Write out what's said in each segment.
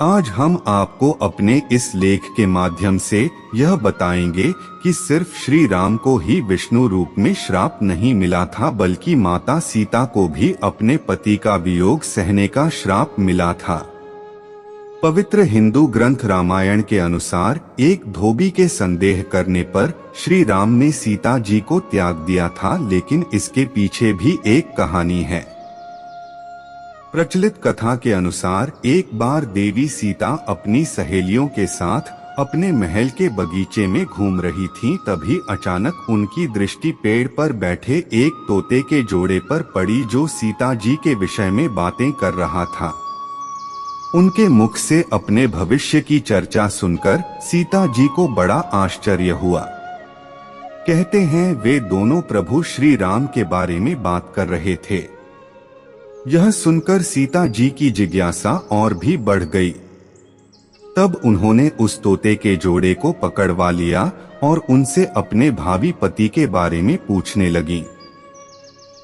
आज हम आपको अपने इस लेख के माध्यम से यह बताएंगे कि सिर्फ श्री राम को ही विष्णु रूप में श्राप नहीं मिला था, बल्कि माता सीता को भी अपने पति का वियोग सहने का श्राप मिला था। पवित्र हिंदू ग्रंथ रामायण के अनुसार एक धोबी के संदेह करने पर श्री राम ने सीता जी को त्याग दिया था, लेकिन इसके पीछे भी एक कहानी है। प्रचलित कथा के अनुसार एक बार देवी सीता अपनी सहेलियों के साथ अपने महल के बगीचे में घूम रही थीं, तभी अचानक उनकी दृष्टि पेड़ पर बैठे एक तोते के जोड़े पर पड़ी, जो सीता जी के विषय में बातें कर रहा था। उनके मुख से अपने भविष्य की चर्चा सुनकर सीता जी को बड़ा आश्चर्य हुआ। कहते हैं वे दोनों प्रभु श्री राम के बारे में बात कर रहे थे। यह सुनकर सीता जी की जिज्ञासा और भी बढ़ गई। तब उन्होंने उस तोते के जोड़े को पकड़वा लिया और उनसे अपने भावी पति के बारे में पूछने लगी।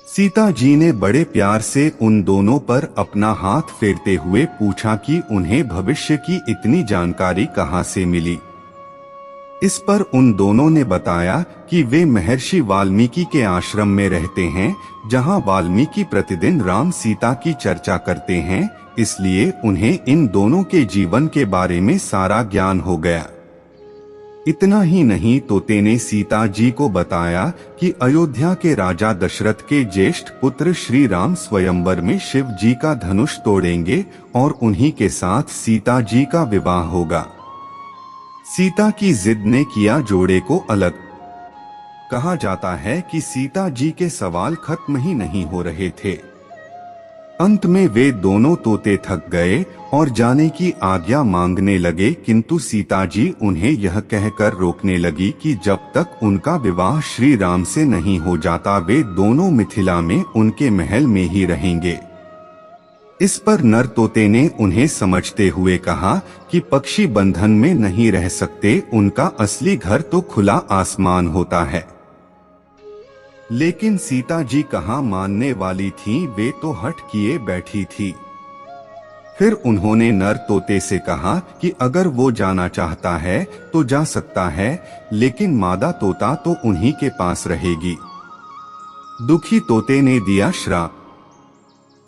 सीता जी ने बड़े प्यार से उन दोनों पर अपना हाथ फेरते हुए पूछा कि उन्हें भविष्य की इतनी जानकारी कहाँ से मिली। इस पर उन दोनों ने बताया कि वे महर्षि वाल्मीकि के आश्रम में रहते हैं, जहां वाल्मीकि प्रतिदिन राम सीता की चर्चा करते हैं, इसलिए उन्हें इन दोनों के जीवन के बारे में सारा ज्ञान हो गया। इतना ही नहीं, तोते ने सीता जी को बताया कि अयोध्या के राजा दशरथ के ज्येष्ठ पुत्र श्री राम स्वयंवर में शिव जी का धनुष तोड़ेंगे और उन्हीं के साथ सीता जी का विवाह होगा। सीता की जिद ने किया जोड़े को अलग। कहा जाता है कि सीता जी के सवाल खत्म ही नहीं हो रहे थे। अंत में वे दोनों तोते थक गए और जाने की आज्ञा मांगने लगे, किंतु सीता जी उन्हें यह कहकर रोकने लगी कि जब तक उनका विवाह श्री राम से नहीं हो जाता, वे दोनों मिथिला में उनके महल में ही रहेंगे। इस पर नर तोते ने उन्हें समझते हुए कहा कि पक्षी बंधन में नहीं रह सकते, उनका असली घर तो खुला आसमान होता है। लेकिन सीता जी कहाँ मानने वाली थीं, वे तो हट किए बैठी थी। फिर उन्होंने नर तोते से कहा कि अगर वो जाना चाहता है तो जा सकता है, लेकिन मादा तोता तो उन्हीं के पास रहेगी। दुखी तोते ने दिया श्राप।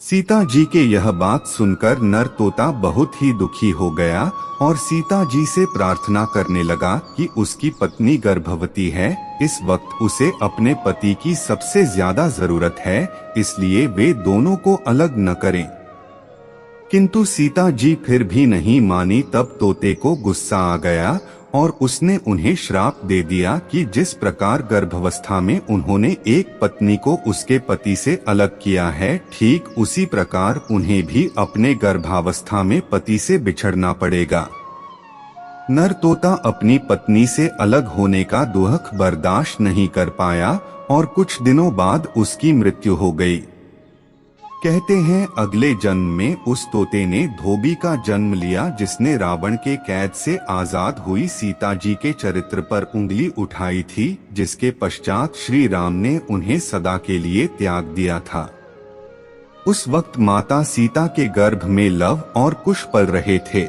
सीता जी के यह बात सुनकर नर तोता बहुत ही दुखी हो गया और सीता जी से प्रार्थना करने लगा कि उसकी पत्नी गर्भवती है, इस वक्त उसे अपने पति की सबसे ज्यादा जरूरत है, इसलिए वे दोनों को अलग न करें। किंतु सीता जी फिर भी नहीं मानी। तब तोते को गुस्सा आ गया और उसने उन्हें श्राप दे दिया कि जिस प्रकार गर्भावस्था में उन्होंने एक पत्नी को उसके पति से अलग किया है, ठीक उसी प्रकार उन्हें भी अपने गर्भावस्था में पति से बिछड़ना पड़ेगा। नर तोता अपनी पत्नी से अलग होने का दुख बर्दाश्त नहीं कर पाया और कुछ दिनों बाद उसकी मृत्यु हो गई। कहते हैं अगले जन्म में उस तोते ने धोबी का जन्म लिया, जिसने रावण के कैद से आजाद हुई सीता जी के चरित्र पर उंगली उठाई थी, जिसके पश्चात श्री राम ने उन्हें सदा के लिए त्याग दिया था। उस वक्त माता सीता के गर्भ में लव और कुश पल रहे थे।